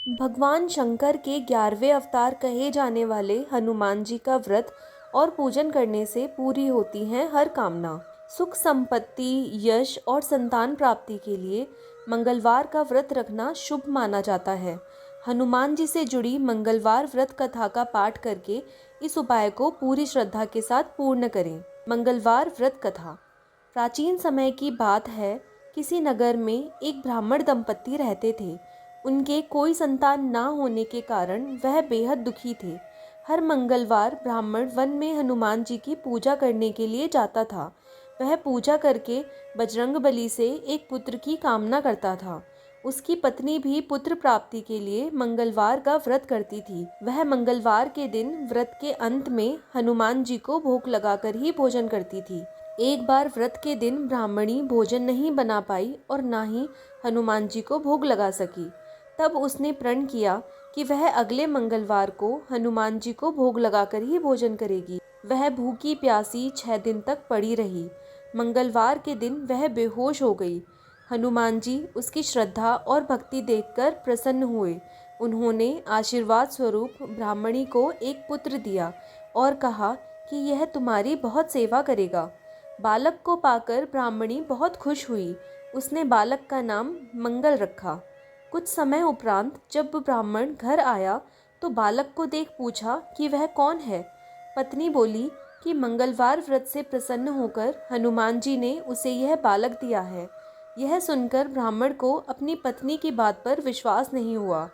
भगवान शंकर के 11वें अवतार कहे जाने वाले हनुमान जी का व्रत और पूजन करने से पूरी होती हैं हर कामना। सुख संपत्ति, यश और संतान प्राप्ति के लिए मंगलवार का व्रत रखना शुभ माना जाता है। हनुमान जी से जुड़ी मंगलवार व्रत कथा का पाठ करके इस उपाय को पूरी श्रद्धा के साथ पूर्ण करें। मंगलवार व्रत कथा। प्राचीन समय की बात है, किसी नगर में एक ब्राह्मण दंपत्ति रहते थे। उनके कोई संतान ना होने के कारण वह बेहद दुखी थे। हर मंगलवार ब्राह्मण वन में हनुमान जी की पूजा करने के लिए जाता था। वह पूजा करके बजरंगबली से एक पुत्र की कामना करता था। उसकी पत्नी भी पुत्र प्राप्ति के लिए मंगलवार का व्रत करती थी। वह मंगलवार के दिन व्रत के अंत में हनुमान जी को भोग लगाकर ही भोजन करती थी। एक बार व्रत के दिन ब्राह्मणी भोजन नहीं बना पाई और ना ही हनुमान जी को भोग लगा सकी। तब उसने प्रण किया कि वह अगले मंगलवार को हनुमान जी को भोग लगाकर ही भोजन करेगी। वह भूखी प्यासी 6 दिन तक पड़ी रही। मंगलवार के दिन वह बेहोश हो गई। हनुमान जी उसकी श्रद्धा और भक्ति देखकर प्रसन्न हुए। उन्होंने आशीर्वाद स्वरूप ब्राह्मणी को एक पुत्र दिया और कहा कि यह तुम्हारी बहुत सेवा करेगा। बालक को पाकर ब्राह्मणी बहुत खुश हुई। उसने बालक का नाम मंगल रखा। कुछ समय उपरांत जब ब्राह्मण घर आया तो बालक को देख पूछा कि वह कौन है। पत्नी बोली कि मंगलवार व्रत से प्रसन्न होकर हनुमान जी ने उसे यह बालक दिया है। यह सुनकर ब्राह्मण को अपनी पत्नी की बात पर विश्वास नहीं हुआ।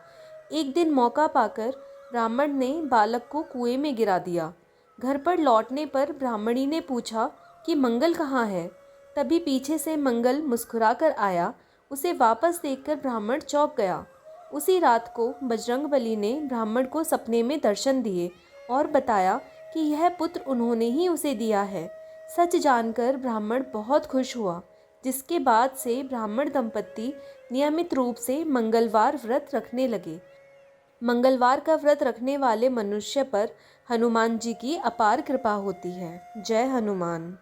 एक दिन मौका पाकर ब्राह्मण ने बालक को कुएं में गिरा दिया। घर पर लौटने पर ब्राह्मणी ने पूछा कि मंगल कहाँ है। तभी पीछे से मंगल मुस्कुराकर आया। उसे वापस देखकर ब्राह्मण चौंक गया। उसी रात को बजरंगबली ने ब्राह्मण को सपने में दर्शन दिए और बताया कि यह पुत्र उन्होंने ही उसे दिया है। सच जानकर ब्राह्मण बहुत खुश हुआ, जिसके बाद से ब्राह्मण दंपत्ति नियमित रूप से मंगलवार व्रत रखने लगे। मंगलवार का व्रत रखने वाले मनुष्य पर हनुमान जी की अपार कृपा होती है। जय हनुमान।